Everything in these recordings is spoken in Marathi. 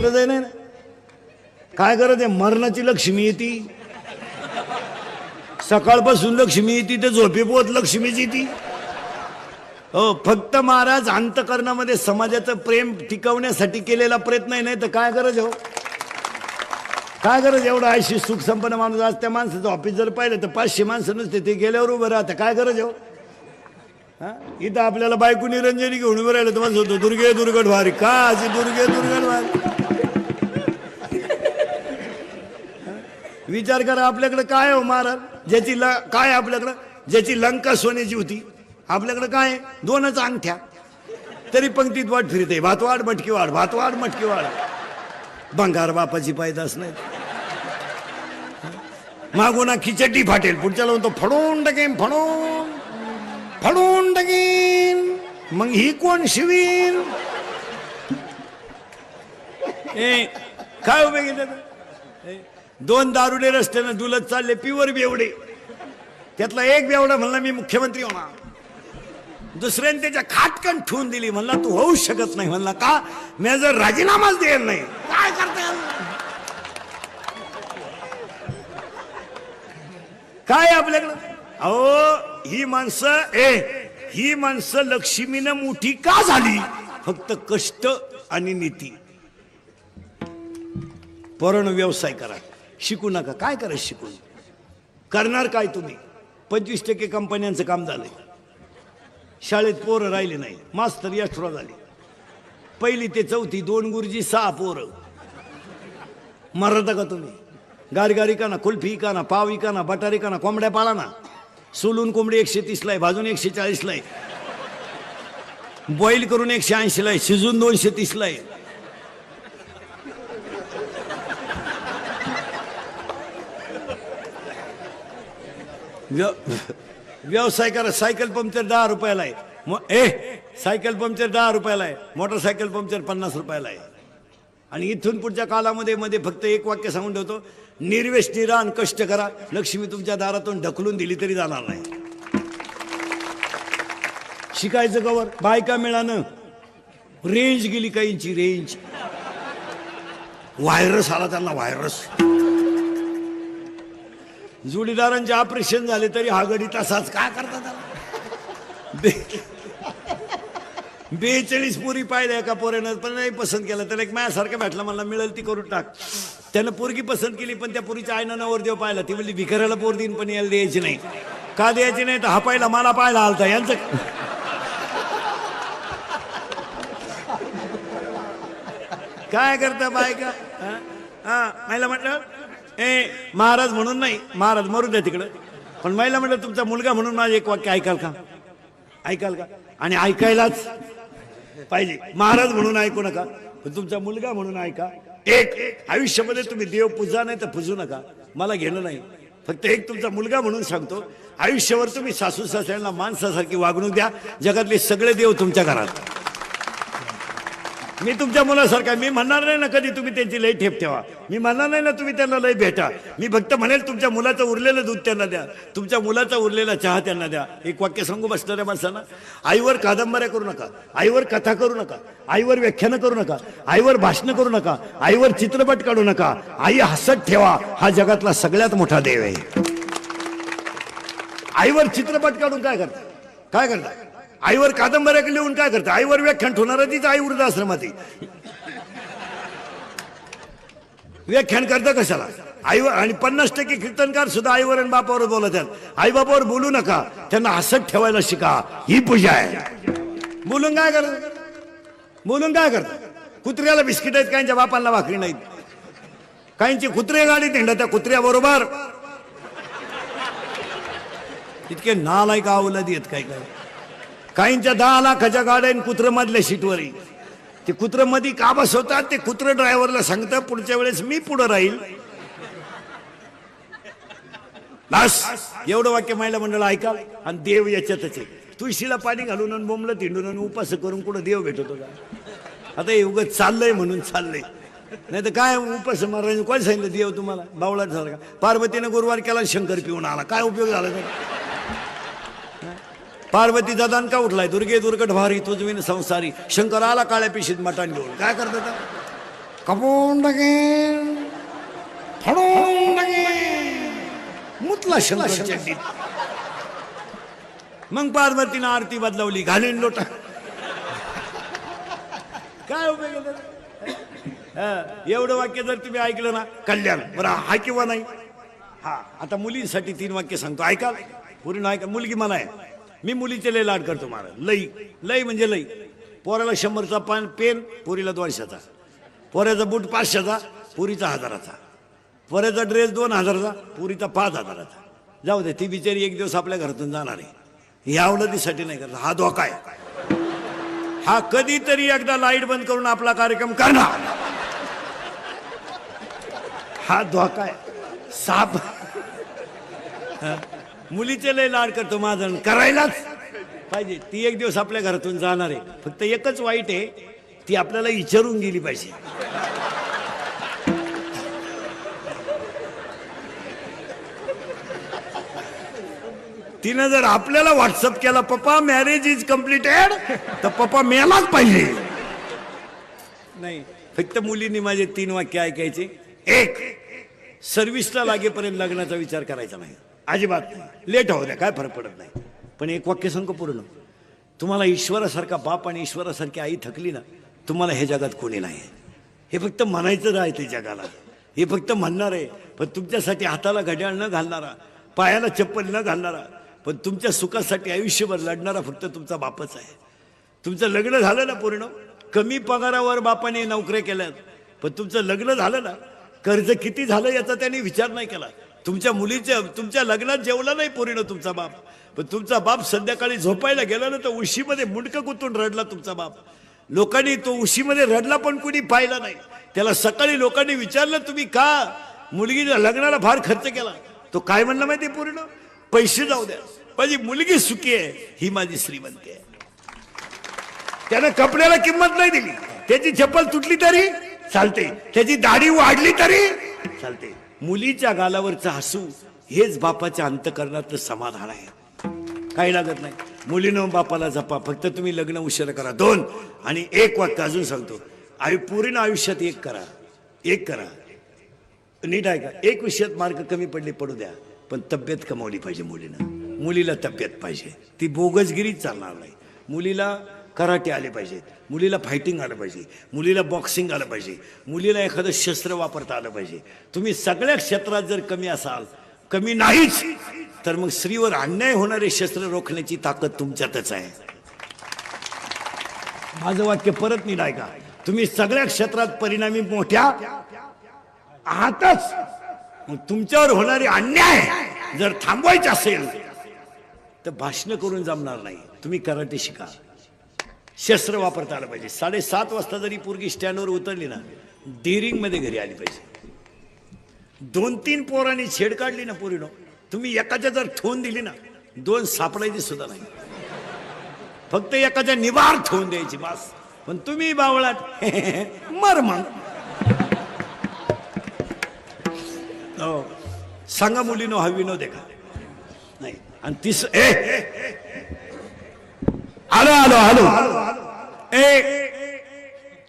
गरज आहे नाही ना. काय गरज आहे? मरणाची लक्ष्मी येते, सकाळपासून लक्ष्मी येते ते झोपेपोत लक्ष्मीच येते. हो, फक्त महाराज अंतकरणामध्ये समाजाचं प्रेम टिकवण्यासाठी केलेला प्रयत्न आहे. नाही तर काय गरज हो, काय गरज? एवढा आयशी सुख संपन्न माणूस आज त्या माणसाचं ऑफिस जर पाहिलं तर 500 माणसं नसते, ते गेल्यावर उभं राहतं. काय गरज हो? हा, इथं आपल्याला बायको निरंजनी घेऊन उभं राहिलं तर म्हणत होतो दुर्गे दुर्गट भारी. का अशी दुर्गे दुर्गट भारी? विचार करा आपल्याकडे काय हो महाराज, ज्याची काय आपल्याकडं, ज्याची लंका सोन्याची होती आपल्याकडे काय? 2च अंगठ्या, तरी पंक्तीत वाट फिरते, भातवाड मटकी वाढ, भातवाड मटकी वाढ. भंगार बापाची पायदास नाही. मागून खिचडी फाटेल, पुढच्या लावून तो फडून टाकेन, फडून फडून टाकेन. मग ही कोण शिवीन? काय उभे गेले? 2 दारुडे रस्त्यानं डुलत चालले, प्युअर बेवडे. त्यातला एक बेवडा म्हणला मी मुख्यमंत्री होणार, दुसऱ्याने त्याच्या खाटकन ठेवून दिली. म्हणला तू होऊ शकत नाही. म्हणला का? मी जर राजीनामाच देणार नाही. काय करता काय आपल्याकडं? अहो ही माणसं लक्ष्मीनं मोठी का झाली? फक्त कष्ट आणि नीती. पोरांनो व्यवसाय करा, शिकू नका. काय करा शिकून? करणार काय तुम्ही? 25% कंपन्यांचं काम झालंय, शाळेत पोरं राहिले नाही, मास्तर एक्स्ट्रा झाले. 1ली ते 4थी 2 गुरुजी 6 पोरं. मरता का तुम्ही? गारगारी का ना, कुल्फी का ना, पावी का ना, बटारी का ना, कोंबड्या पाळा ना. सोलून कोंबडी 130ला आहे, भाजून 140ला आहे, बॉईल करून 180ला आहे, शिजून 230ला आहे. व्यवसाय करा. सायकल पंक्चर 10 रुपयाला आहे. सायकल पंक्चर 10 रुपयाला आहे, मोटरसायकल पंक्चर 50 रुपयाला आहे. आणि इथून पुढच्या काळामध्ये फक्त एक वाक्य सांगून ठेवतो, निर्व्यसनी राहा आणि कष्ट करा. लक्ष्मी तुमच्या दारातून ढकलून दिली तरी जाणार नाही. शिकायचं कवर? बायका मिळानं रेंज गेली, काहींची रेंज. व्हायरस आला त्यांना, व्हायरस. जोडीदारांचे ऑपरेशन झाले तरी हा गडी तसाच. काय करता त्याला? 42 पोरी पाहिल्या एका पोऱ्यानं, पण नाही पसंत केलं. त्याला एक माझ्यासारखा भेटला, मला मिळेल ती करून टाक. त्यानं पोरगी पसंत केली, पण त्या पोरीच्या आईनं नवरदेव पाहिला. ती म्हणली भिकाऱ्याला पोर देईन पण याला द्यायची नाही. का द्यायची नाही? तर हा पाहिला, मला पाहिला आलता. यांचं काय करता बायका? महिला म्हटलं महाराज म्हणून नाही, महाराज मरू द्या तिकडं, पण महिला म्हटलं तुमचा मुलगा म्हणून माझं एक वाक्य ऐकाल का? ऐकाल का? आणि ऐकायलाच पाहिजे. महाराज म्हणून ऐकू नका, पण तुमचा मुलगा म्हणून ऐका. एक आयुष्यामध्ये तुम्ही देव पूजा नाही तर पूजू नका, मला घेणं नाही. फक्त एक तुमचा मुलगा म्हणून सांगतो, आयुष्यावर तुम्ही सासू सासऱ्यांना माणसासारखी वागणूक द्या. जगातले सगळे देव तुमच्या घरात. मी तुमच्या मुलासारखा, मी म्हणणार नाही ना कधी तुम्ही त्यांची लई ठेप ठेवा, मी म्हणणार नाही ना तुम्ही त्यांना लई भेटा. मी फक्त म्हणेल तुमच्या मुलाचं उरलेलं दूध त्यांना द्या, तुमच्या मुलाचा उरलेला चहा त्यांना द्या. एक वाक्य सांगू बसणाऱ्या माणसांना, आईवर कादंबऱ्या करू नका, आईवर कथा करू नका, आईवर व्याख्यानं करू नका, आईवर भाषणं करू नका, आईवर चित्रपट काढू नका. आई हसत ठेवा, हा जगातला सगळ्यात मोठा देव आहे. आईवर चित्रपट काढून काय करता? काय करता? आईवर कादंबऱ्या लिहून काय करता? आईवर व्याख्यान ठेवणार तीच आई वृद्धाश्रमात व्याख्यान करता कशाला? आईवर. आणि 50% कीर्तनकार सुद्धा आईवर आणि बापावर बोलतात. आई बापावर बोलू नका, त्यांना हसत ठेवायला शिका, ही पूजा आहे. बोलून काय करत? बोलून काय करता? कुत्र्याला बिस्किट आहेत, काहींच्या बापांना भाकरी नाहीत. काहींची कुत्रे गाडीत हिंडा, त्या कुत्र्याबरोबर इतके नालायक अवलादी आहेत. काय काय काहींच्या 10 लाखाच्या गाड्या कुत्र मधल्या सीटवर. ते कुत्र मध्ये का बसवतात? ते कुत्र ड्रायव्हरला सांगतं पुढच्या वेळेस मी पुढे राहील. बस एवढं वाक्य महिला मंडळ ऐका. आणि देव याच्यातच आहे. तुळशीला पाणी घालून आणि बोंबलं तिंडून आणि उपास करून कुठं देव भेटतो का? आता हे उगाच चाललंय म्हणून चाललंय, नाही तर काय उपास मारायचं? कोण सांगितलं देव तुम्हाला? बावळात झाला का? पार्वतीने गुरुवार केला, शंकर पिऊन आला, काय उपयोग झाला? पार्वतीचा दणका उठलाय, दुर्गे दुर्गट भारी तुझविन संसारी. शंकर आला काळ्या पिशीत मटाण घेऊन. काय करतात? कपून टाकेन, फाडून टाकेन, मुतला शंकरच्या चड्डीत. मग पार्वतीनं आरती बदलवली, घालीन लोटा. काय उपयोग आहे? एवढं वाक्य जर तुम्ही ऐकलं ना, कल्याण. बरं हा किंवा नाही? हा. आता मुलींसाठी 3 वाक्य सांगतो, ऐका. पूर्ण ऐका. मुलगी मला आहे, मी मुलीचे लय लाड करतो. मला लई लई म्हणजे लई. पोराला 100चा पेन, पोरीला 200चा. पोऱ्याचा बूट 500चा, पुरीचा 1000चा. पोऱ्याचा ड्रेस 2000चा, पुरीचा 5000चा. जाऊ दे, ती बिचारी एक दिवस आपल्या घरातून जाणार आहे. ह्या अवलतीसाठी नाही करत. हा धोका आहे. हा कधीतरी एकदा लाईट बंद करून आपला कार्यक्रम करणार. हा धोका आहे. साप. मुलीचे लय लाड करतो माझा, करायलाच पाहिजे. ती एक दिवस आपल्या घरातून जाणार आहे. फक्त एकच वाईट आहे, ती आपल्याला विचारून गेली पाहिजे. तिनं जर आपल्याला व्हॉट्सअप केला, पप्पा मॅरेज इज कम्प्लिटेड, तर पप्पा मेलाच पाहिजे. नाही, फक्त मुलींनी माझे 3 वाक्य ऐकायचे. 1, सर्व्हिसला लागेपर्यंत लग्नाचा विचार करायचा नाही, अजिबात नाही. लेट होऊ द्या, काय फरक पडत नाही. पण एक वाक्य सांगू पूर्ण, तुम्हाला ईश्वरासारखा बाप आणि ईश्वरासारखी आई थकली ना, तुम्हाला हे जगात कोणी नाही. हे फक्त म्हणायचं राहते जगाला, हे फक्त म्हणणार आहे. पण तुमच्यासाठी हाताला घड्याळ न घालणारा, पायाला चप्पल न घालणारा, पण तुमच्या सुखासाठी आयुष्यभर लढणारा फक्त तुमचा बापच आहे. तुमचं लग्न झालं ना पूर्ण, कमी पगारावर बापाने नोकऱ्या केल्यात, पण तुमचं लग्न झालं ना, कर्ज किती झालं याचा त्यांनी विचार नाही केला. तुमच्या मुलीच्या तुमच्या लग्नात जेवला नाही पूर्ण तुमचा बाप, पण तुमचा बाप संध्याकाळी झोपायला गेला ना, तर उशीमध्ये मुंडकं कुतून रडला तुमचा बाप. लोकांनी तो उशीमध्ये रडला पण कुणी पाहिला नाही. त्याला सकाळी लोकांनी विचारलं, तुम्ही का मुलगीच्या लग्नाला फार खर्च केला? तो काय म्हणला माहिती? पूर्ण पैसे जाऊ द्या, माझी मुलगी सुखी आहे, ही माझी श्रीमंती आहे. त्यानं कपड्याला किंमत नाही दिली. त्याची चप्पल तुटली तरी चालते, त्याची दाढी वाढली तरी चालते. मुलीच्या गालावरचं हसू हेच बापाच्या अंतःकरणातलं समाधान आहे. काही लागत नाही. मुलीनं बापाला जपा, फक्त तुम्ही लग्न उशीर करा. 2 आणि 1 वाक्य अजून सांगतो, पूर्ण आयुष्यात 1 करा. 1 करा, नीट आहे का? 1 विषयात मार्क कमी पडले पडू द्या, पण तब्येत कमावली पाहिजे मुलीनं. मुलीला तब्येत पाहिजे, ती बोगसगिरीच चालणार नाही. मुलीला कराटे आले पाहिजेत, मुलीला फायटिंग आलं पाहिजे, मुलीला बॉक्सिंग आलं पाहिजे, मुलीला एखादं शस्त्र वापरता आलं पाहिजे. तुम्ही सगळ्या क्षेत्रात जर कमी असाल, कमी नाहीच, तर मग स्त्रीवर अन्याय होणारे शस्त्र रोखण्याची ताकद तुमच्यातच आहे. माझं वाक्य परत नीट ऐका. तुम्ही सगळ्या क्षेत्रात परिणामी मोठ्या आहातच, मग तुमच्यावर होणारे अन्याय जर थांबवायचे असेल तर भाषण करून जमणार नाही. तुम्ही कराटे शिका, शस्त्र वापरता आलं पाहिजे. 7:30 वाजता जरी पोरगी स्टँडवर उतरली ना, डेअरिंग मध्ये घरी आली पाहिजे. 2-3 पोरांनी छेड काढली ना पोरीनो, तुम्ही एकाच्या जर ठेवून दिली ना, 2 सापडायची सुद्धा नाही. फक्त एकाच्या निवार ठेवून द्यायची बस. पण तुम्ही बावळात मर मग. हो, सांगा मुलीनो, हा विनोद आहे का? नाही. आणि आलो आलो आलो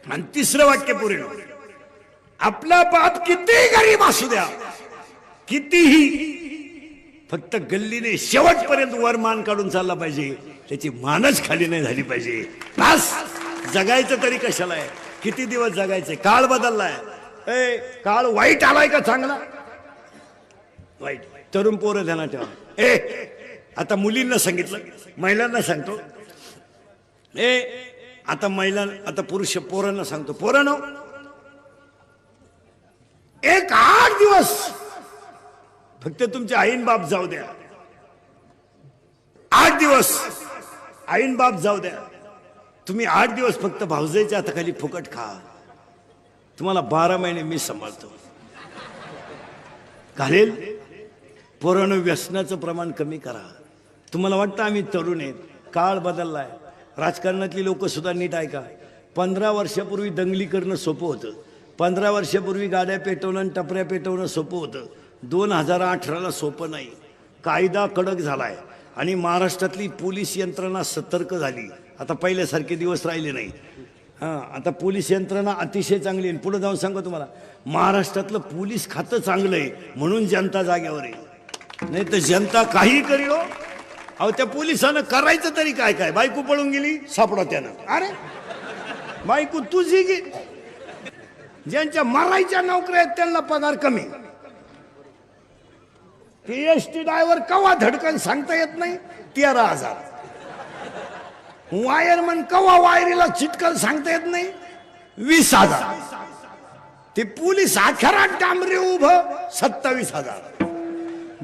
आणि 3रं वाक्य पूर्ण, आपला बाप किती गरीब असू द्या, कितीही, फक्त गल्लीने शेवटपर्यंत वर मान काढून चालला पाहिजे, त्याची मानच खाली नाही झाली पाहिजे. बस. जगायचं तरी कशाला आहे? किती दिवस जगायचे? काळ बदललाय. काळ वाईट आलाय का चांगला? वाईट. तरुण पोरं ध्यानात ठेवा. आता मुलींना सांगितलं, महिलांना सांगतो. आता आता पुरुष पोरांना सांगतो. पोरांनो, 8 दिवस फक्त तुमचे आईन बाप जाऊ द्या. 8 दिवस आईन बाप जाऊ द्या. तुम्ही 8 दिवस फक्त भाऊजाईच्या हाताखाली फुकट खा. तुम्हाला 12 महिने मी सांभाळतो. घालेल. पोरांनो, व्यसनाचं प्रमाण कमी करा. तुम्हाला वाटतं आम्ही तरुण आहेत, काळ बदललाय. राजकारणातली लोक सुद्धा नीट ऐका. 15 वर्षापूर्वी दंगली करणं सोपं होतं. 15 वर्षापूर्वी गाड्या पेटवणं आणि टपऱ्या पेटवणं सोपं होतं. 2018ला सोपं नाही. कायदा कडक झालाय आणि महाराष्ट्रातली पोलीस यंत्रणा सतर्क झाली. आता पहिल्यासारखे दिवस राहिले नाही. आता पोलीस यंत्रणा अतिशय चांगली आहे. पुढे जाऊन सांगतो तुम्हाला, महाराष्ट्रातलं पोलीस खातं चांगलं आहे म्हणून जनता जाग्यावर आहे, नाही तर जनता काही करी हो. अहो त्या पोलिसानं करायचं तरी काय काय, बायको पळून गेली सापडा त्यानं, अरे बायको तुझी गे. ज्यांच्या मरायच्या नोकऱ्या आहेत त्यांना पगार कमी. एसटी ड्रायव्हर कवा धडकन सांगता येत नाही, 13,000. वायरमन कवा वायरीला चिटकल सांगता येत नाही, 20,000. ते पोलीस अखेरात डांबरे उभं 27,000.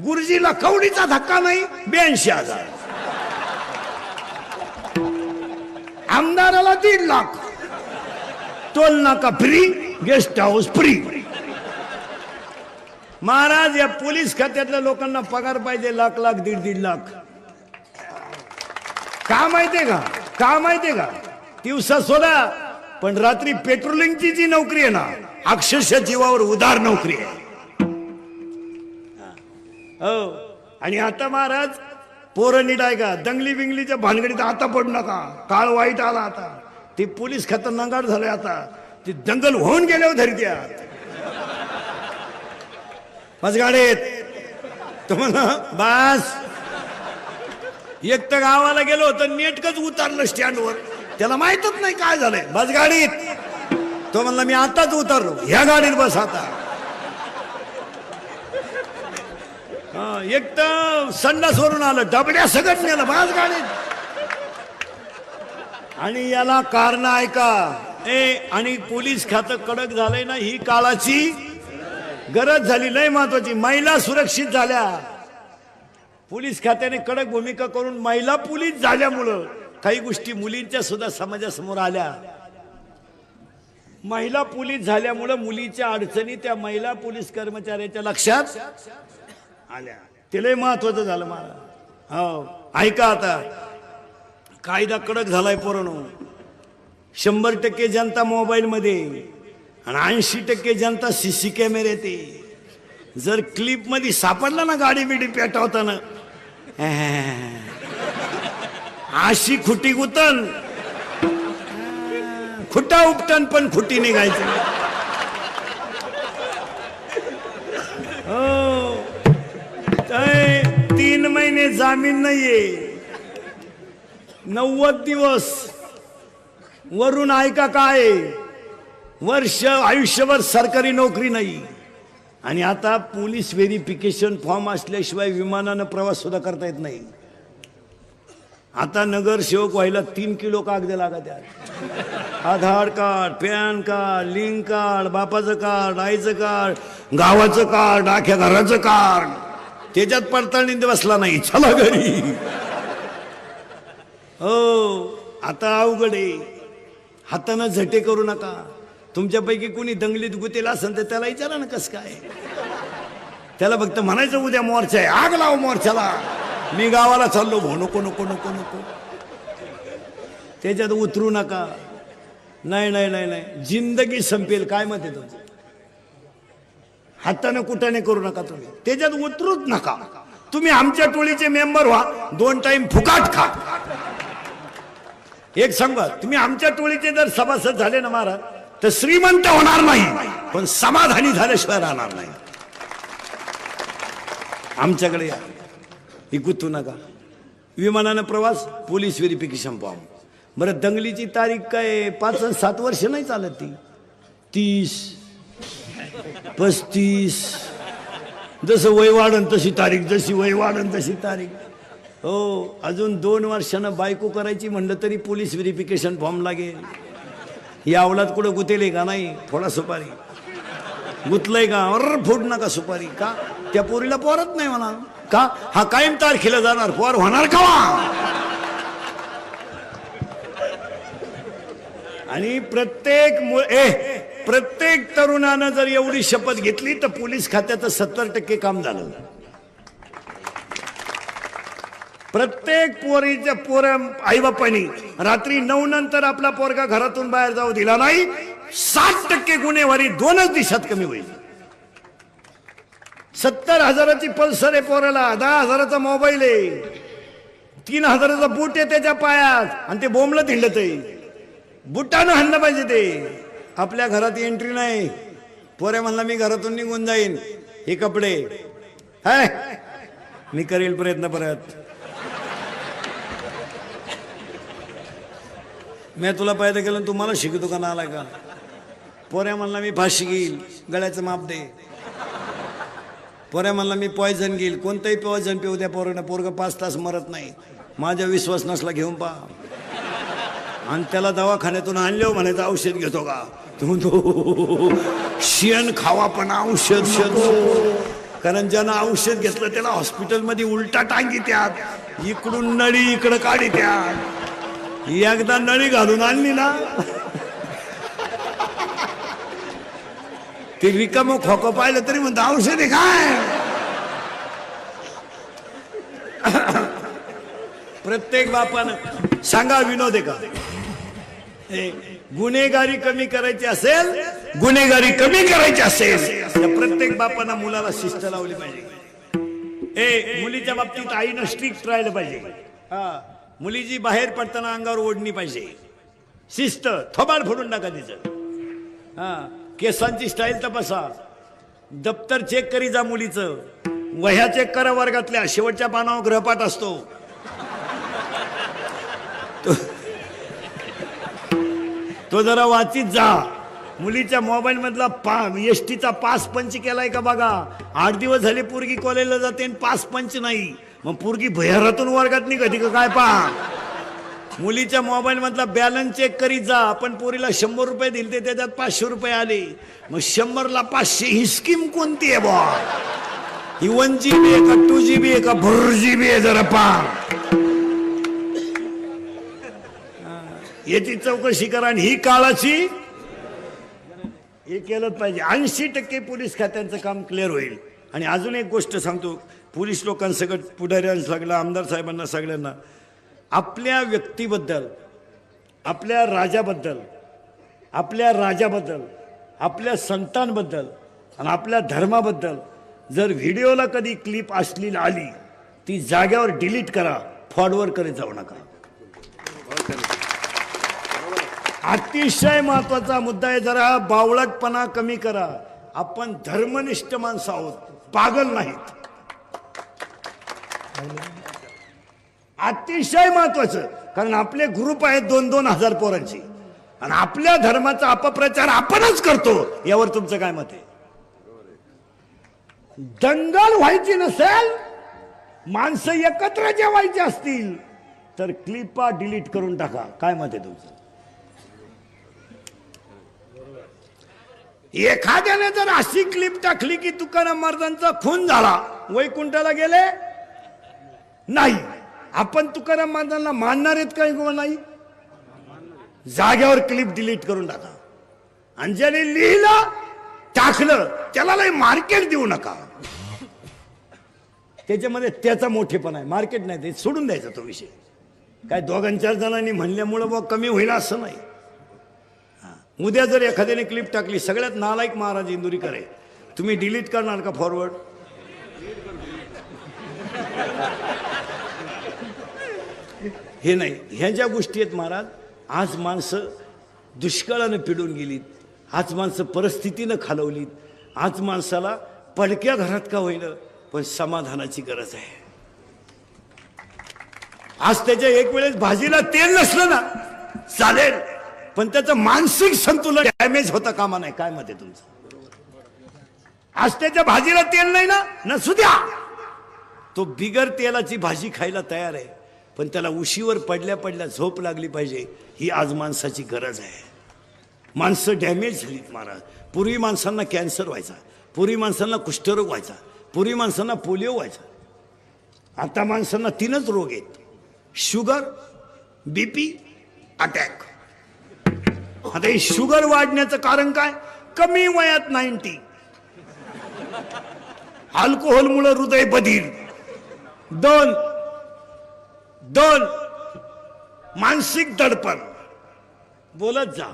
गुरुजीला कवडीचा धक्का नाही, 82,000. आमदाराला 1.5 लाख. टोल नाका free, guest house free. Maharaj या पोलीस खात्यातल्या लोकांना पगार पाहिजे लाख लाख 1.5 लाख. का माहितीये का, का माहितीये का, दिवसा सोडा पण रात्री पेट्रोलिंगची जी नोकरी आहे ना, अक्षरशः जीवावर उदार नोकरी आहे. हो. आणि आता महाराज पोरं नीट आहे का, दंगली बिंगलीच्या भानगडीत आता पडू नका, काळ वाईट आला. आता ते पोलीस खातं नंगाड झालंय. आता ते दंगल होऊन गेल्यावर धरत्या बस गाडीत तुम्हाला. बस एक तर गावाला गेलो तर नेटकच उतरलं स्टँडवर, त्याला माहितच नाही काय झालंय. बस गाडीत. तो म्हणला मी आताच उतरलो, ह्या गाडीत बस आता. एक तर संडासवरून आलं, डबड्या सगळं नेलं, बस गाडीत. आणि याला कारण ऐका, आणि पोलीस खातं कडक झालंय ना, ही काळाची गरज झाली, लय महत्वाची. महिला सुरक्षित झाल्या, पोलीस खात्याने कडक भूमिका करून महिला पोलीस झाल्यामुळं काही गोष्टी मुलींच्या सुद्धा समाजासमोर आल्या. महिला पोलीस झाल्यामुळं मुलीच्या अडचणी त्या महिला पोलीस कर्मचाऱ्याच्या लक्षात आल्या. ते लय महत्वाचं झालं मला. हो ऐका, आता कायदा कडक झालाय पोरांनो. 100% जनता मोबाईल मध्ये आणि 80% जनता सीसी कॅमेरे. ते जर क्लिप मध्ये सापडला ना गाडी बिडी पेटवताना, अशी खुटी गुतन, खुटा उपटन पण खुटी निघायची. हो 3 महिने जामीन नाहीये, 90 दिवस वरून ऐका काय, वर्ष आयुष्यभर सरकारी नोकरी नाही. आणि आता पोलीस व्हेरिफिकेशन फॉर्म असल्याशिवाय विमानानं प्रवास सुद्धा करता येत नाही. आता नगरसेवक व्हायला 3 किलो कागद लागत आहेत. Aadhaar card, PAN card, link card, बापाचं कार्ड, आईचं कार्ड, गावाचं कार्ड, आख्या घराचं कार्ड. त्याच्यात पडताळणी बसला नाही, चला घरी. हो आता अवघड आहे. हातानं झटे करू नका. तुमच्यापैकी कोणी दंगलीत गुतेला असेल तर त्याला विचारा ना कसं काय. त्याला फक्त म्हणायचं उद्या मोर्चा आहे, आग लाव मोर्चाला, मी गावाला चाललो भो. नको नको नको नको, त्याच्यात उतरू नका. नाही नाही नाही नाही, जिंदगी संपेल. काय मत आहे तुमचं? हातानं कुठाने करू नका तुम्ही, त्याच्यात उतरूच नका. तुम्ही आमच्या टोळीचे मेंबर व्हा, 2 टाइम फुकाट खा. एक सांगा, तुम्ही आमच्या टोळीचे जर सभासद झाले ना महाराज, तर श्रीमंत होणार नाही पण समाधानी झाल्याशिवाय राहणार नाही. आमच्याकडे या, गुंतू नका. विमानानं प्रवास, पोलीस व्हेरिफिकेशन फॉर्म. बरं दंगलीची तारीख काय 5-7 वर्ष नाही चालत, ती 30, 35. जसं वय वाढन तशी तारीख, जशी वय वाढन तशी तारीख. हो अजून 2 वर्षानं बायको करायची म्हणलं तरी पोलीस व्हेरिफिकेशन फॉर्म लागेल. या अवलाद कुठं गुतेले का नाही, थोडा सुपारी गुतलंय का, अर फोड नका सुपारी. का त्या पोरीला पोरत नाही म्हणा का, हा कायम तारखेला जाणार, पोर होणार का. आणि प्रत्येक तरुणानं जर एवढी शपथ घेतली तर पोलीस खात्याचं 70% काम झालं. प्रत्येक पोर आईबापांनी रात्री 9 नंतर आपला पोरगा घरातून बाहेर जाऊ दिला नाही, 60% गुन्हेगारी 2च दिवसात कमी होईल. 70,000ची पल्सर आहे पोराला, 10,000चा मोबाईल आहे, 3,000चा बूट आहे त्याच्या पायात, आणि ते बोंबलत हिंडत आहे. बुटानं हाणलं पाहिजे ते. आपल्या घरात एंट्री नाही. पोऱ्या म्हणला मी घरातून निघून जाईन, हे कपडे हाय मी करेल प्रयत्न परत. मी तुला पैदा केलं तुम्हाला शिकतो का नाला का. पोऱ्या म्हणला मी फाशी घेईल, गळ्याचं माप दे. पोऱ्या म्हणला मी पॉयझन घेईल, कोणतंही पॉयझन पिऊ द्या पोरांना, पोरग 5 तास मरत नाही. माझा विश्वास नसला घेऊन पहा. आणि त्याला दवाखान्यातून आणले म्हणायचं औषध घेतो का तू. शेण खावा पण औषध कारण ज्यानं औषध घेतलं त्याला हॉस्पिटलमध्ये उलटा टांगी त्यात, इकडून नळी इकडं काढी त्यात. एकदा नळी घालून आणली ना ते रिकामं खोकं पाहिलं तरी म्हणतं औषध आहे काय. प्रत्येक बापानं सांगा विनोद आहे का. गुन्हेगारी कमी करायची असेल, गुन्हेगारी कमी करायची असेल तर प्रत्येक बापानं मुलाला शिस्त लावली पाहिजे. मुलीच्या बाबतीत आईनं स्ट्रिक्ट राहिलं पाहिजे. मुलीची बाहेर पडताना अंगावर ओढणी पाहिजे, शिस्त. थोबाड फोडून टाका तिचं. केसांची स्टाईल तपासा, दप्तर चेक करी जा मुलीचं, वह्या चेक करा वर्गातल्या, शेवटच्या पानावर गृहपाठ असतो. तो जरा वाचित जा. मुलीच्या मोबाईल मधला एसटीचा पास पंच केलाय का बघा. 8 दिवस झाले पोरगी कॉलेजला जाते आणि पास पंच नाही, मग पोरगी भैरातून वर्गात निघते का काय पहा. मुलीच्या मोबाईल मधला बॅलन्स चेक करीत जा. आपण पोरीला 100 रुपये दिले त्याच्यात 500 रुपये आले, मग 100ला 500 ही स्कीम कोणती आहे बा. ही 1 GB आहे का 2 GB आहे का 4 GB आहे जरा पहा. याची चौकशी करा. आणि ही काळाची हे केलंच पाहिजे. 80% पोलीस खात्यांचं काम क्लिअर होईल. आणि अजून एक गोष्ट सांगतो, पोलीस लोकांसकट, पुढाऱ्यांना, सगळ्या आमदार साहेबांना, सगळ्यांना आपल्या व्यक्तीबद्दल, आपल्या राजाबद्दल, आपल्या संतांबद्दल आणि आपल्या धर्माबद्दल जर व्हिडिओला कधी क्लिप अश्लील आली ती जाग्यावर डिलीट करा, फॉरवर्ड करत जाऊ नका. अतिशय महत्वाचा मुद्दा आहे. जरा बावळटपणा कमी करा. आपण धर्मनिष्ठ माणसं आहोत, पागल नाहीत. अतिशय महत्वाचं, कारण आपले ग्रुप आहेत 2-2 हजार पोरांची आणि आपल्या धर्माचा अपप्रचार आपणच करतो. यावर तुमचं काय मत आहे. दंगल व्हायची नसेल, माणसं एकत्र जेवायची असतील तर क्लिपा डिलीट करून टाका. काय मत आहे तुमचं. एखाद्याने जर अशी क्लिप टाकली की तुकाराम महाराजांचा खून झाला, वैकुंठाला गेले नाही, आपण तुकाराम महाराजांना मानणार आहेत का किंवा नाही. जाग्यावर क्लिप डिलीट करून टाका. आणि ज्याने लिहिलं टाकलं त्याला लय मार्केट देऊ नका. त्याच्यामध्ये त्याचा मोठेपणा आहे, मार्केट नाही. ते सोडून द्यायचा तो विषय. काय 2-4 जणांनी म्हणल्यामुळं बघ कमी होईल असं नाही. उद्या जर एखाद्याने क्लिप टाकली, सगळ्यात नालायक महाराज इंदुरीकर आहे, तुम्ही डिलीट करणार का फॉरवर्ड. हे नाही. ह्या ज्या गोष्टी आहेत महाराज, आज माणसं दुष्काळानं पिडून गेलीत, आज माणसं परिस्थितीनं खालवलीत, आज माणसाला पडक्या घरात का होईल पण समाधानाची गरज आहे. आज त्याच्या एक वेळेस भाजीला तेल नसलं ना चालेल, पण त्याचं मानसिक संतुलन डॅमेज होता कामा नाही. काय मत आहे तुमचं. आज त्याच्या भाजीला तेल नाही ना, नसू द्या, तो बिगर तेलाची भाजी खायला तयार आहे, पण त्याला उशीवर पडल्या पडल्या झोप लागली पाहिजे, ही आज माणसाची गरज आहे. माणसं डॅमेज झालीत महाराज. पूर्वी माणसांना कॅन्सर व्हायचा, पूर्वी माणसांना कुष्ठरोग व्हायचा, पूर्वी माणसांना पोलिओ व्हायचा. आता माणसांना 3च रोग आहेत, शुगर, BP, अटॅक. आता हे शुगर वाढण्याचं कारण काय. कमी वयात 90, अल्कोहोलमुळे हृदय बधीर, 2 मानसिक दडपण. बोलत जा.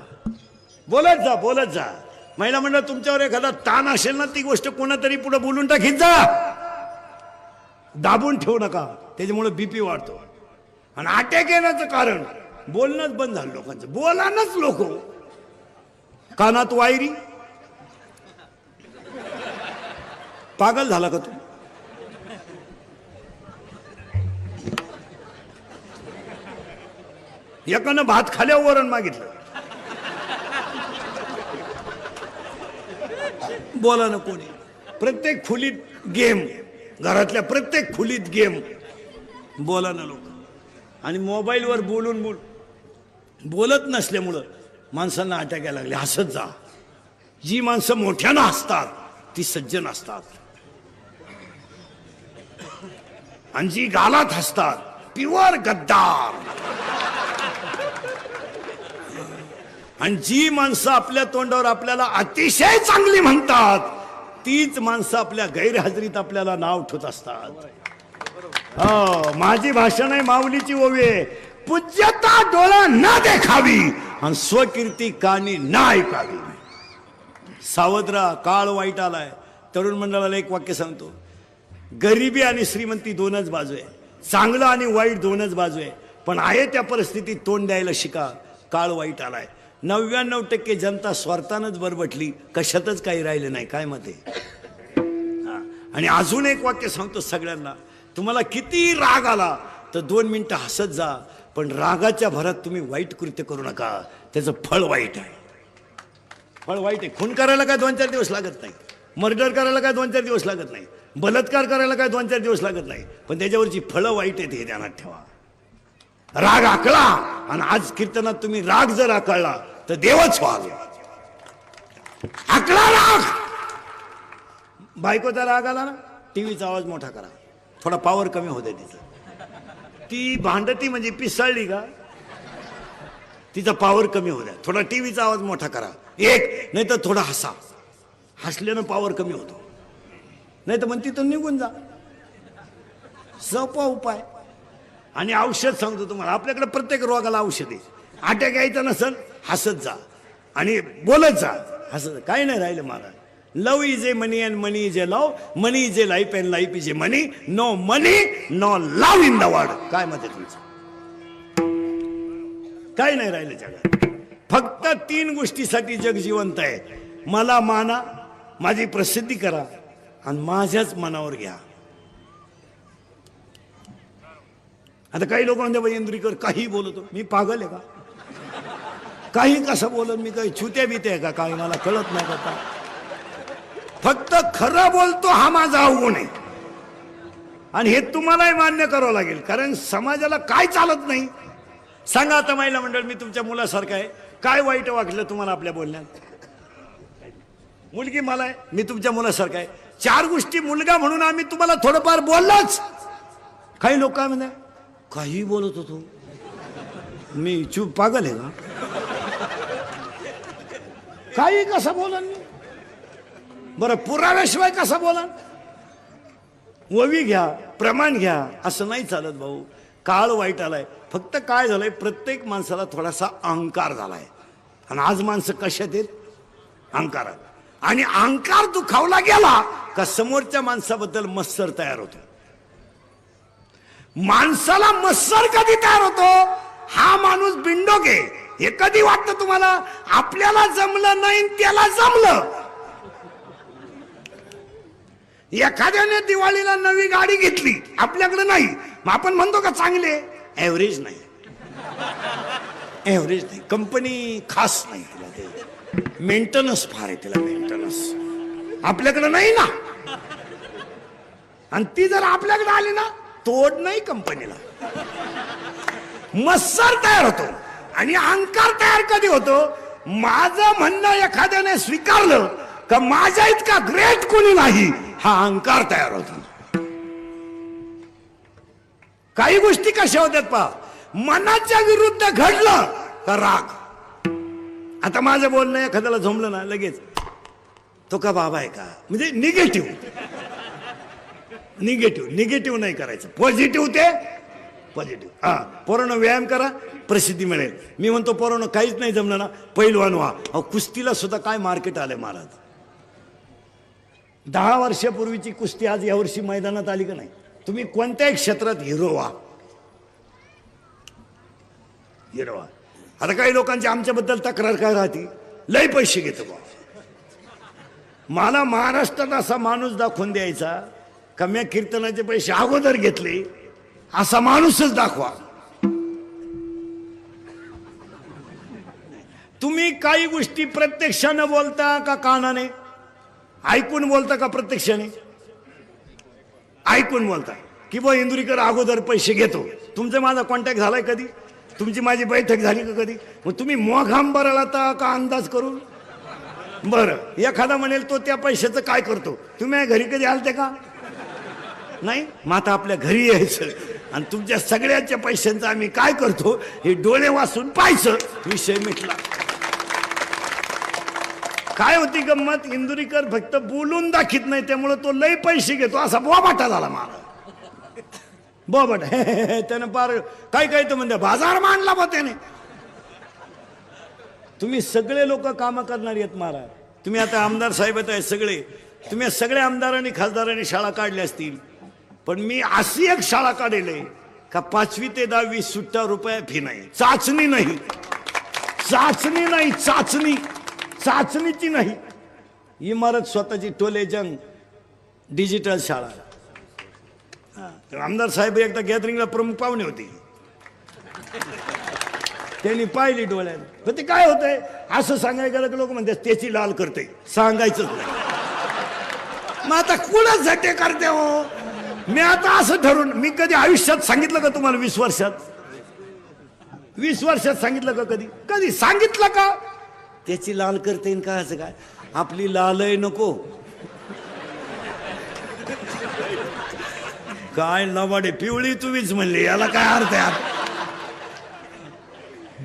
महिला मंडळ तुमच्यावर एखादा ताण असेल ना, ती गोष्ट कोणातरी पुढे बोलून टाकीत जा, दाबून ठेवू नका. त्याच्यामुळे BP वाढतो. आणि अटॅक येण्याचं कारण बोलणंच बंद झालं लोकांचं, बोलानच लोक. कानात वायरी, पागल झाला का तू? एकानं भात खाल्यावर वरण मागितलं. बोला ना कोणी. प्रत्येक खोलीत गेम, घरातल्या प्रत्येक खोलीत गेम. बोला ना लोक. आणि मोबाईलवर बोलून बोलत नसल्यामुळं माणसांना अटॅक यायला लागले. हसत जा. जी माणसं मोठ्यानं हसतात ती सज्जन असतात, आणि जी गालात हसतात प्युअर गद्दार. आणि जी माणसं आपल्या तोंडावर आपल्याला अतिशय चांगली म्हणतात तीच माणसं आपल्या गैरहजेरीत आपल्याला नाव ठेवत असतात. हो, माझी भाषण आहे माऊलीची ओवी आहे. पूज्यता डोळा न देखावी आणि स्वकीर्ती कानी न ऐकावी. सावधरा, काळ वाईट आलाय. तरुण मंडळाला एक वाक्य सांगतो. गरिबी आणि श्रीमंती दोनच बाजू आहे, चांगलं आणि वाईट दोनच बाजू आहे. पण आहे त्या परिस्थितीत तोंड द्यायला शिका. काळ वाईट आलाय. 99% जनता स्वार्थानच बरबटली, कशातच काही राहिले नाही. काय मते? आणि अजून एक वाक्य सांगतो सगळ्यांना. तुम्हाला किती राग आला तर 2 मिनिटं हसत जा, पण रागाच्या भरात तुम्ही वाईट कृत्य करू नका. त्याचं फळ वाईट आहे. फळ वाईट आहे. खून करायला काय 2-4 दिवस लागत नाही. मर्डर करायला काय 2-4 दिवस लागत नाही. बलात्कार करायला काय 2-4 दिवस लागत नाही. पण त्याच्यावरची फळं वाईट आहेत हे ध्यानात ठेवा. राग आकळा. आणि आज कीर्तनात तुम्ही राग जर आकळला तर देवच व्हाल. आकळा राग. बायकोचा राग आला ना, टीव्हीचा आवाज मोठा करा, थोडा पॉवर कमी होते तिचं. ती भांडती म्हणजे पिसळली का, तिचा पॉवर कमी होऊ द्या. थोडा टीव्हीचा आवाज मोठा करा. एक नाही तर थोडा हसा. हसल्यानं पॉवर कमी होतो. नाही तर मग तिथून निघून जा. सोपा उपाय. आणि औषध सांगतो तुम्हाला. आपल्याकडे प्रत्येक रोगाला औषध आहे. अटॅक यायचा नसेल हसत जा आणि बोलत जा. हसत. काही नाही राहिलं मला. Love is a money and money is a love. Money is a life and life is a money. No money no love in the world. काय मत आहे तुमचं? काही नाही राहिलं जगात. फक्त 3 गोष्टीसाठी जग जिवंत आहे. मला माना, माझी प्रसिद्धी करा आणि माझ्याच मनावर घ्या. आता काही लोक म्हणते इंद्रिकर काही बोलतो. मी पागल आहे का? काही कसं बोलत मी? काही छुत्या बिते आहे का? काही मला कळत नाही का? फक्त खरं बोलतो हा माझा अवगुण आहे. आणि हे तुम्हालाही मान्य करावं लागेल, कारण समाजाला काय चालत नाही सांगा. आता महिला मंडळ, मी तुमच्या मुलासारखं आहे. काय वाईट वाटलं तुम्हाला आपल्या बोलण्यात? मुलगी मला आहे, मी तुमच्या मुलासारखं आहे. 4 गोष्टी मुलगा म्हणून आम्ही तुम्हाला थोडंफार बोललोच. काही लोक काय म्हणा काही बोलत होतो. मी चूप पागल आहे का? काही कसं बोलन मी? बरं, पुराव्याशिवाय कसा बोला? ववी घ्या, प्रमाण घ्या. असं नाही चालत भाऊ. काळ वाईट आलाय. फक्त काय झालंय, प्रत्येक माणसाला थोडासा अहंकार झालाय. आणि आज माणसं कशात आहेत? अहंकारात. आणि अहंकार दुखावला गेला का समोरच्या माणसाबद्दल मत्सर तयार होतो. माणसाला मत्सर कधी तयार होतो? हा माणूस बिंडोक आहे हे कधी वाटतं तुम्हाला? आपल्याला जमलं नाही त्याला जमलं. एखाद्याने दिवाळीला नवी गाडी घेतली, आपल्याकडे नाही, मग आपण म्हणतो का चांगले? ऍव्हरेज नाही. ऍव्हरेज नाही. कंपनी खास नाही तिला. ते मेंटेनन्स फार आहे तिला. मेंटेनन्स आपल्याकडे नाही ना. आणि ती जर आपल्याकडे आली ना, तोड नाही कंपनीला. मत्सर तयार होतो. आणि अहंकार तयार कधी होतो? माझं म्हणणं एखाद्याने स्वीकारलं का माझ्या इतका ग्रेट कोणी नाही, हा अहंकार तयार होतो. काही गोष्टी कशा होत्यात पहा. मनाच्या विरुद्ध घडलं का राग. आता माझं बोलणं एखाद्याला झोंबलं ना, लगेच तो का बाबा आहे का, म्हणजे निगेटिव्ह. निगेटिव्ह नाही करायचं. पॉझिटिव्ह ते पॉझिटिव्ह. हा, पोरांनो व्यायाम करा, प्रसिद्धी मिळेल. मी म्हणतो पोरांनो काहीच नाही जमलं ना, पैलवान व्हा. अहो, कुस्तीला सुद्धा काय मार्केट आलंय महाराज. 10 वर्षापूर्वीची कुस्ती आज यावर्षी मैदानात आली का नाही? तुम्ही कोणत्याही क्षेत्रात हिरो व्हा. गिरवा. आता काही लोकांची आमच्याबद्दल तक्रार काय राहते, लय पैसे घेतो बा. मला महाराष्ट्रात असा माणूस दाखवून द्यायचा का मी कीर्तनाचे पैसे अगोदर घेतले, असा माणूसच दाखवा. तुम्ही काही गोष्टी प्रत्यक्षानं बोलता का कानाने, ऐकून बोलता का प्रत्यक्षाने? ऐकून बोलता की बा इंदुरीकर अगोदर पैसे घेतो. तुमचा माझा कॉन्टॅक्ट झालाय कधी? तुमची माझी बैठक झाली का कधी? मग तुम्ही मोघाम बरळता का अंदाज करून? बरं, एखादा म्हणेल तो त्या पैशाचं काय करतो, तुम्ही घरी कधी आलते का? नाही. मग आता आपल्या घरी यायचं आणि तुमच्या सगळ्यांच्या पैशांचं आम्ही काय करतो हे डोळे वाचून पाहायचं, विषय मिटला. काय होती गंमत, इंदुरीकर फक्त बोलून दाखीत नाही, त्यामुळे तो लय पैसे घेतो असा बोबाटा झाला मला. बोबट त्यानं पार काय काय तर म्हणते बाजार मांडला बा त्याने. तुम्ही सगळे लोक काम करणारी आहेत महाराज. तुम्ही आता आमदार साहेब आहेत सगळे, तुम्ही सगळ्या आमदारांनी खासदारांनी शाळा काढल्या असतील, पण मी अशी एक शाळा काढेल का 5वी ते 10वी सुट्टा रुपया फी नाही, चाचणी नाही, चाचणी नाही, चाचणी चाचणीची नाही. इमारत स्वतःची, टोले जंग, डिजिटल शाळा. आमदार साहेब एकदा गॅदरिंगला प्रमुख पाहुणे होते, त्यांनी पाहिली डोळ्यात. पण ते काय होतंय असं सांगायला गेलं की लोक म्हणतात त्याची लाल करते, सांगायचंच नाही. मग आता कुणाच झटे करते हो? मी आता असं ठरवून, मी कधी आयुष्यात सांगितलं का तुम्हाला 20 वर्षात? 20 वर्षात सांगितलं का कधी? कधी सांगितलं का त्याची लाल करते काय? असं काय आपली लालय नको काय लवाडे पिवळी तुम्हीच म्हणली, याला काय अर्थ आहे?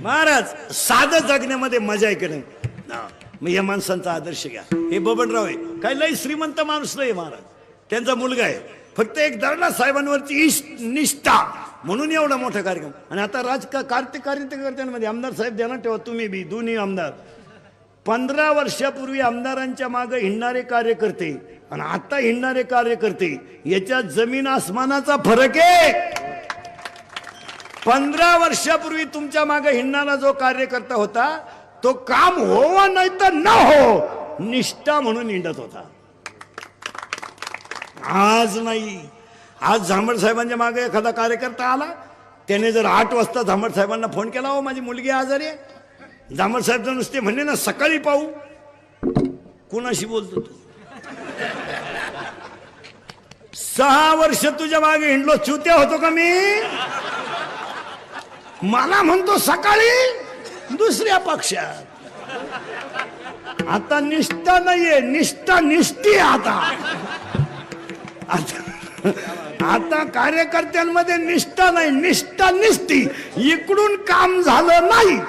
महाराज साधं जगण्यामध्ये मजा आहे की नाही? मग या माणसांचा आदर्श घ्या. हे बबनराव आहे, काय लय श्रीमंत माणूस नाही महाराज, त्यांचा मुलगा आहे, फक्त एक दर्डा साहेबांवरची निष्ठा म्हणून एवढा मोठा कार्यक्रम. आणि आता कार्यकर्त्यांमध्ये आमदार साहेब द्या ना ठेवा, तुम्ही बी दोन्ही आमदार. 15 वर्षापूर्वी आमदारांच्या मागे हिंडणारे कार्यकर्ते आणि आता हिंडणारे कार्यकर्ते याच्यात जमीन आसमानाचा फरक आहे. 15 वर्षापूर्वी तुमच्या मागे हिंडणारा जो कार्यकर्ता होता तो काम हो नाही तर न हो निष्ठा म्हणून हिंडत होता. आज नाही. आज झांबड साहेबांच्या मागे एखादा कार्यकर्ता आला, त्याने जर 8 वाजता झांबड साहेबांना फोन केला, हो माझी मुलगी आजारी आहे, झांबड साहेब नुसते म्हणले ना सकाळी पाहू, कुणाशी बोलतो तू? 6 वर्ष तुझ्या मागे हिंडलो, चुत्या होतो का मी? मला म्हणतो सकाळी दुसऱ्या पक्षात. आता निष्ठा नाहीये, निष्ठा निष्ठी आता. आता कार्यकर्त्यांमध्ये निष्ठा नाही, निष्ठा निष्ठी. इकडून काम झालं नाही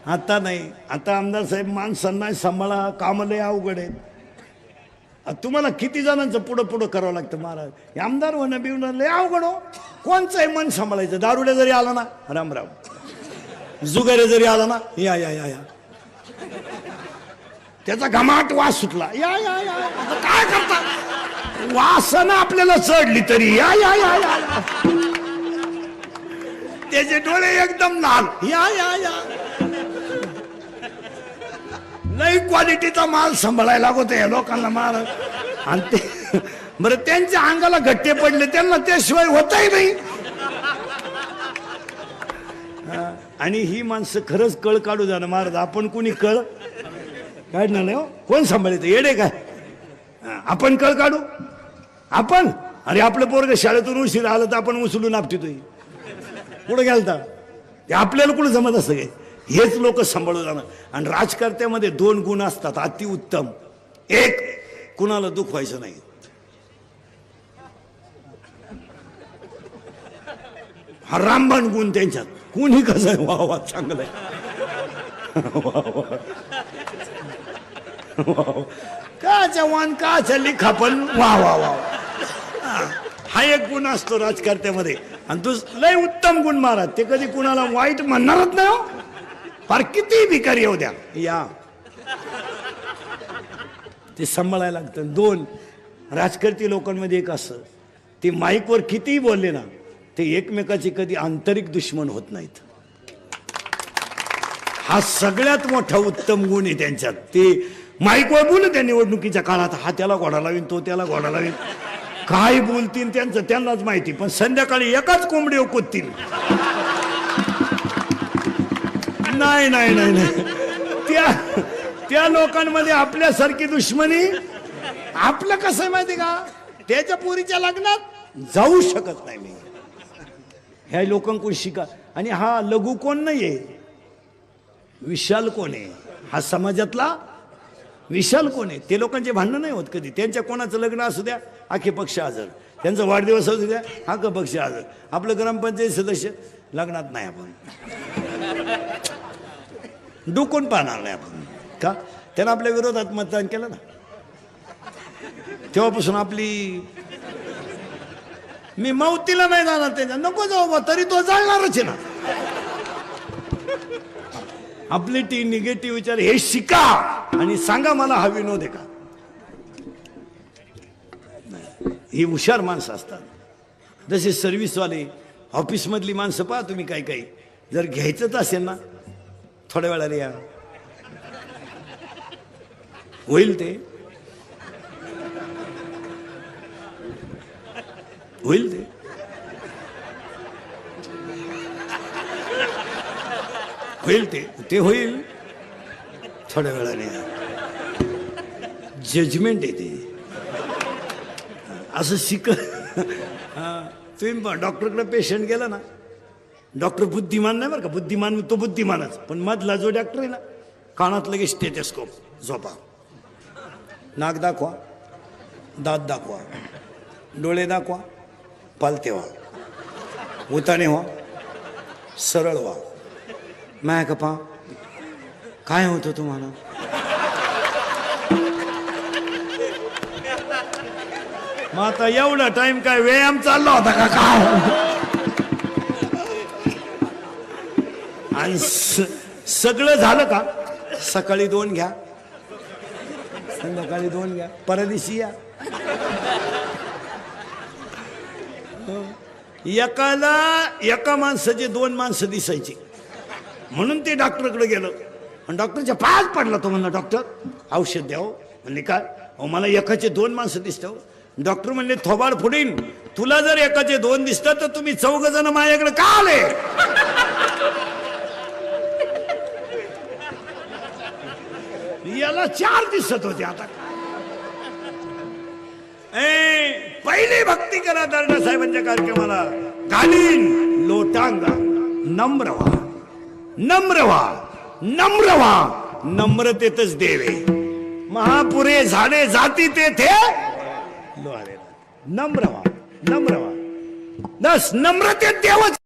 आता नाही. आता आमदार साहेब माणसांना सांभाळा, काम लय अवघड आहे. तुम्हाला किती जणांचं पुढं पुढं करावं लागतं महाराज. हे आमदार होणं बिवणं लय अवघड हो. कोणचंही मन सांभाळायचं. दारुडे जरी आला ना राम राम, जुगारे जरी आला ना या या या या, त्याचा घमाट वास सुटला, या या या. काय करता, वासना आपल्याला चढली तरी या या या या, त्याचे डोळे एकदम लाल, या या या. लई क्वालिटीचा माल सांभाळायला लागतो या लोकांना महाराज. आणि ते बरं त्यांच्या अंगाला गट्टे पडले, त्यांना त्याशिवाय होतही नाही. आणि ही माणसं खरंच कळ काढू जाणं महाराज. आपण कोणी कळ काढणार नाही हो. कोण सांभाळायचं, येडे काय आपण कळ काढू? आपण अरे आपलं पोरग शाळेतून उशीर आलं तर आपण उचलून आपटितोय, कुठं गेलता ते आपल्याला कुठं जमत असं काय? हेच लोक सांभाळू जाणं. आणि राजकारत्यामध्ये 2 गुण असतात अतिउत्तम. एक, कुणाला दुखवायचं नाही. हा रामबाण गुण त्यांच्यात. कुणी कसं आहे, वा वा चांगलं आहे, का जवान का चली खापण, वा वा वा. हा एक गुण असतो राजकारत्यामध्ये. आणि तू लय उत्तम गुण महाराज, ते कधी कुणाला वाईट म्हणणारच नाही हो. फार किती भिकारी येऊ द्या या, ते सांभाळायला लागतं. 2, राजकारती लोकांमध्ये एक असं, ते माईकवर कितीही बोलले ना ते एकमेकाचे कधी आंतरिक दुश्मन होत नाहीत. हा सगळ्यात मोठा उत्तम गुण आहे त्यांच्यात. ते माईकवर बोलू त्या निवडणुकीच्या काळात, हा त्याला घोडा लावीन, तो त्याला घोडा लावीन, काय बोलतील त्यांचं त्यांनाच माहिती. पण संध्याकाळी एकाच कोंबडी कोततील. नाही नाही नाही नाही, त्या लोकांमध्ये आपल्यासारखी दुश्मनी. आपलं कसं आहे माहिती का, त्याच्या पोरीच्या लग्नात जाऊ शकत नाही मी. ह्या लोकांकडून शिका. आणि हा लघु कोण नाहीये, विशाल कोण आहे. हा समाजातला विशाल कोण आहे. ते लोकांचे भांडणं नाही होत कधी. त्यांच्या कोणाचं लग्न असू द्या, आखे पक्ष हजर. त्यांचा वाढदिवस असू द्या, हा का पक्ष हजर. आपलं ग्रामपंचायत सदस्य लग्नात नाही, आपण डोकून पाहणार नाही आपण. का त्यानं आपल्या विरोधात मतदान केलं ना, तेव्हापासून आपली मी मौतीला नाही जाणार त्याच्या. नको जाऊ बा, तरी तो जाळणारच आहे ना. आपले ती निगेटिव्ह विचार हे शिका आणि सांगा मला हा विनोद आहे का. ही हुशार माणसं असतात. जसे सर्व्हिसवाले, ऑफिसमधली माणसं पहा तुम्ही. काही काही जर घ्यायचंच असेल ना, थोड्या वेळाला या, होईल ते होईल ते होईल थोड्या वेळाने. जजमेंट येते असं शिक. तुम्ही डॉक्टरकडे पेशंट गेला ना, डॉक्टर बुद्धिमान नाही बरं का, बुद्धिमान तो बुद्धिमानच. पण मधला जो डॉक्टर आहे ना, कानात लगेच स्टेथोस्कोप, झोपा, नाक दाखवा, दात दाखवा, डोळे दाखवा, पालते व्हा, उताने व्हा, सरळ व्हा. माय कपा काय होतं तुम्हाला. मग आता एवढा टाइम काय व्यायाम चालला होता का काय. आणि सगळं झालं का, सकाळी 2 घ्या, संध्याकाळी 2 घ्या, परदिवशी या. एका माणसाचे 2 माणसं दिसायची. म्हणून ते डॉक्टरकडे गेलं आणि डॉक्टरच्या पायात पडला. तो म्हणला, डॉक्टर औषध द्यावं. म्हणले काय. मला एकाचे 2 माणसं दिसतं. डॉक्टर म्हणले, थोबाड फुडीन, तुला जर एकाचे 2 दिसतात तर तुम्ही 4 जण माझ्याकडे का आले. याला 4 दिसत होते. आता पहिली भक्ती करा दर्डा साहेबांच्या कार्यक्रमाला. घालीन लोटांगा, नम्र व्हा, नम्र व्हा, नम्र व्हा, नम्रतेतच देवे. महापुरे झाडे जाती तेथे नम्र व्हा, नम्र व्हा. बस नम्रतेत देवच.